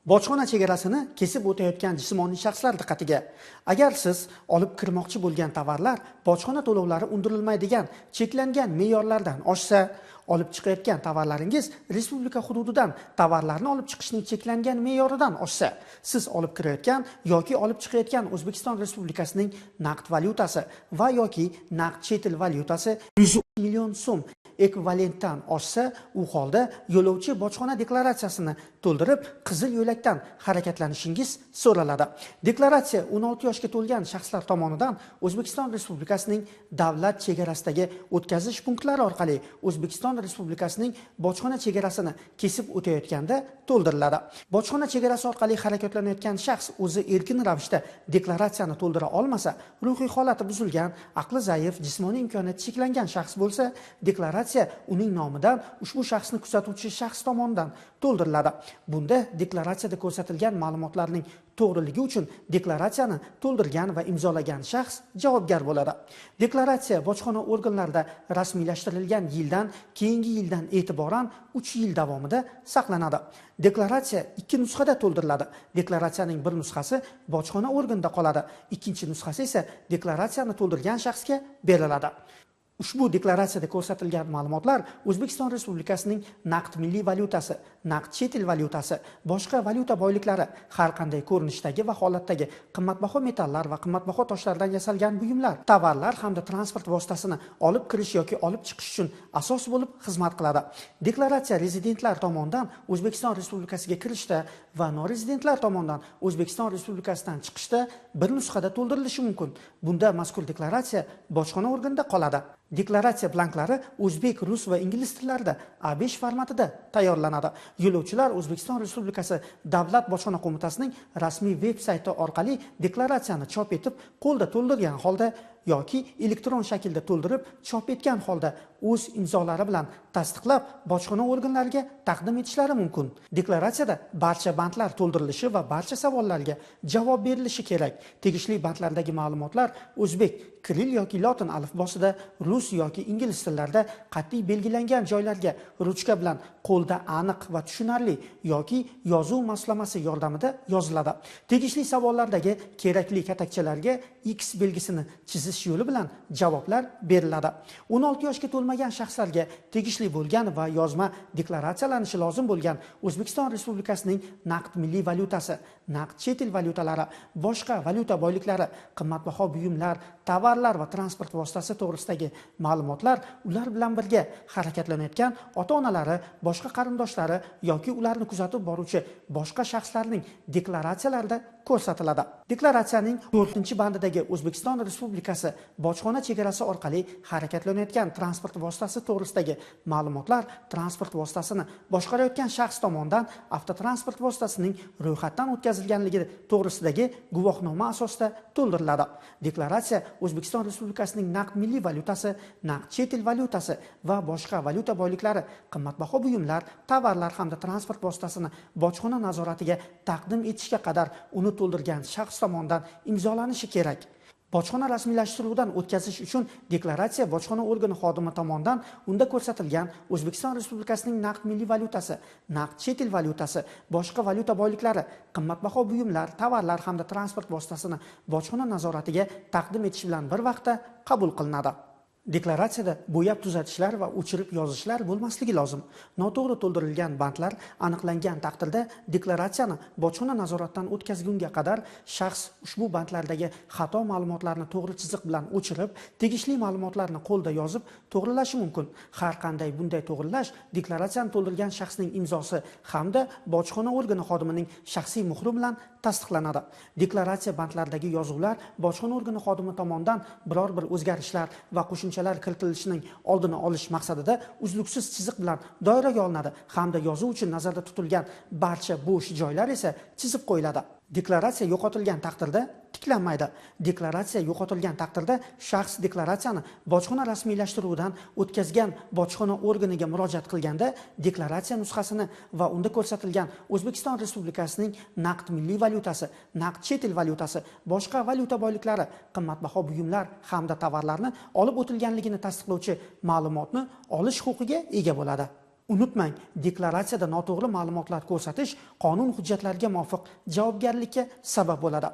Bojxona chegarasini kesib o'tayotgan jismoniy shaxslar diqqatiga. Agar siz olib kirmoqchi bo'lgan tovarlar bojxona to'lovlari undirilmaydigan cheklangan me'yorlardan oshsa, olib chiqayotgan tovarlaringiz respublika hududidan tovarlarni olib chiqishning cheklangan me'yoridan oshsa, siz olib kirayotgan yoki olib chiqayotgan O'zbekiston Respublikasining naqd valyutasi va yoki naqd chet el valyutasi 100 million so'm ekvivalentdan oshsa, u holda yo'lovchi bojxona deklaratsiyasini to'ldirib, qizil yo'lakdan harakatlanishingiz so'raladi. Deklaratsiya 16 yoshga to'lgan shaxslar tomonidan O'zbekiston Respublikasining davlat chegarasidagi o'tkazish punktlari orqali O'zbekiston Respublikasining bojxona chegarasini kesib o'tayotganda to'ldiriladi. Bojxona chegarasi orqali harakatlanayotgan shaxs o'zi erkin ravishda deklaratsiyani to'ldira olmasa, ruhiy holati buzilgan, aqli zaif, jismoniy imkoniyati cheklangan shaxs bo'lsa, deklaratsiya uning nomidan ushbu shaxsni kuzatuvchi shaxs tomonidan to'ldiriladi. Bunda deklaratsiyada ko'rsatilgan ma'lumotlarning to'g'riligi uchun deklaratsiyani to'ldirgan va imzolagan shaxs javobgar bo'ladi. Deklaratsiya bojxona organlarida rasmiylashtirilgan yildan keyingi yildan e'tiboran 3 yil davomida saqlanadi. Deklaratsiya 2 nusxada to'ldiriladi. Deklaratsiyaning bir nusxasi bojxona organida qoladi, ikkinchi nusxasi esa deklaratsiyani to'ldirgan shaxsga beriladi. Ushbu deklaratsiyada ko'rsatilgan ma'lumotlar O'zbekiston Respublikasining naqd milliy valyutasi, naqd chet el valyutasi, boshqa valyuta boyliklari, har qanday ko'rinishdagi va holatdagi qimmatbaho metallar va qimmatbaho toshlardan yasalgan buyumlar, tovarlar hamda transport vositasini olib kirish yoki olib chiqish uchun asos bo'lib xizmat qiladi. Deklaratsiya rezidentlar tomonidan O'zbekiston Respublikasiga kirishda va norezidentlar tomonidan O'zbekiston Respublikasidan chiqishda bir nusxada to'ldirilishi mumkin. Bunda mazkur deklaratsiya bojxona organida qoladi. Deklaratsiya blanklari o'zbek, rus va ingliz tillarida A5 formatida tayyorlanadi. Yo'lovchilar O'zbekiston Respublikasi Davlat bojxona qo'mitasining rasmiy veb-sayti orqali deklaratsiyani chop etib, qo'lda to'ldirgan holda yoki elektron shaklda to'ldirib, chop etgan holda o'z imzolari bilan tasdiqlab, bojxona organlariga taqdim etishlari mumkin. Deklaratsiyada barcha bandlar to'ldirilishi va barcha savollarga javob berilishi kerak. Tegishli bandlardagi ma'lumotlar o'zbek, kiril yoki lotin alifbosida, rus yoki ingliz tillarida qat'iy belgilangan joylarga ruchka bilan qo'lda aniq va tushunarli yoki yozuv moslamasi yordamida yoziladi. Tegishli savollardagi kerakli katakchalarga X belgisini chizish yo'li bilan javoblar beriladi. 16 yoshga to'lmagan shaxslarga tegishli bo'lgan va yozma deklaratsiyalanishi lozim bo'lgan O'zbekiston Respublikasining naqd milliy valyutasi, naqd chet el valyutalari, boshqa valyuta boyliklari, qimmatbaho buyumlar, tovarlar va transport vositasi to'g'risidagi ma'lumotlar ular bilan birga harakatlanayotgan ota-onalari, boshqa qarindoshlari yoki ularni kuzatib boruvchi boshqa shaxslarning deklaratsiyalarida ko'rsatiladi. Deklaratsiyaning 4-bandidagi O'zbekiston Respublikasi bojxona chegarasi orqali harakatlanayotgan transport vositasi to'g'risidagi ma'lumotlar transport vositasini boshqarayotgan shaxs tomonidan avtotransport vositasining ro'yxatdan o'tkazilganligi to'g'risidagi guvohnoma asosida to'ldiriladi. Deklaratsiya O'zbekiston Respublikasining naqd milliy valyutasi, naqd chet el valyutasi va boshqa valyuta boyliklari, qimmatbaho buyumlar, tovarlar hamda transport vositasini bojxona nazoratiga taqdim etishga qadar uni to'ldirgan shaxs tomonidan imzolanishi kerak. Bojxona rasmiylashtiruvdan o'tkazish uchun deklaratsiya bojxona organi xodimi tomonidan unda ko'rsatilgan O'zbekiston Respublikasining naqd milliy valyutasi, naqd chet el valyutasi, boshqa valyuta boyliklari, qimmatbaho buyumlar, tovarlar hamda transport vositasini bojxona nazoratiga taqdim etish bilan bir vaqtda qabul qilinadi. Deklaratsiyada bo'yab tuzatishlar va o'chirib yozishlar bo'lmasligi lozim. Noto'g'ri to'ldirilgan bandlar aniqlangan taqdirda deklaratsiyani bojxona nazoratidan o'tkazgunga qadar shaxs ushbu bandlardagi xato ma'lumotlarni to'g'ri chiziq bilan o'chirib, tegishli ma'lumotlarni qo'lda yozib to'g'rilashi mumkin. Har qanday bunday to'g'rilash deklaratsiyani to'ldirgan shaxsning imzosi hamda bojxona organi xodimining shaxsiy muhri bilan tasdiqlanadi. Deklaratsiya bandlaridagi yozuvlar bojxona organi xodimi tomonidan biror bir o'zgarishlar va qo'shimchalar kiritilishining oldini olish maqsadida uzluksiz chiziq bilan doiraga olinadi hamda yozuv uchun nazarda tutilgan barcha bo'sh joylar esa chizib qo'yiladi. Deklaratsiya yo'qotilgan taqdirda tiklanmaydi. Deklaratsiya yo'qotilgan taqdirda shaxs deklaratsiyani bojxona rasmiylashtiruvidan o'tkazgan bojxona organiga murojaat qilganda deklaratsiya nusxasini va unda ko'rsatilgan O'zbekiston Respublikasining naqd milliy valyutasi, naqd chet el valyutasi, boshqa valyuta boyliklari, qimmatbaho buyumlar hamda tovarlarni olib o'tilganligini tasdiqlovchi ma'lumotni olish huquqiga ega bo'ladi. Unutmang, deklaratsiyada noto'g'ri ma'lumotlar ko'rsatish qonun hujjatlariga muvofiq javobgarlikka sabab bo'ladi.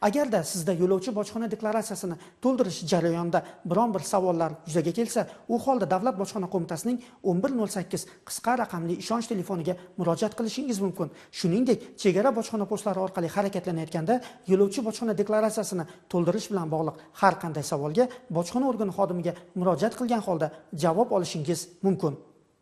Agarda sizda yo'lovchi bojxona deklaratsiyasini to'ldirish jarayonida biron bir savollar yuzaga kelsa, u holda Davlat bojxona qo'mitasining 1108 qisqa raqamli ishonch telefoniga murojaat qilishingiz mumkin. Shuningdek, chegara bojxona postlari orqali harakatlanayotganda yo'lovchi bojxona deklaratsiyasini to'ldirish bilan bog'liq har qanday savolga bojxona organi xodimiga murojaat qilgan holda javob olishingiz mumkin.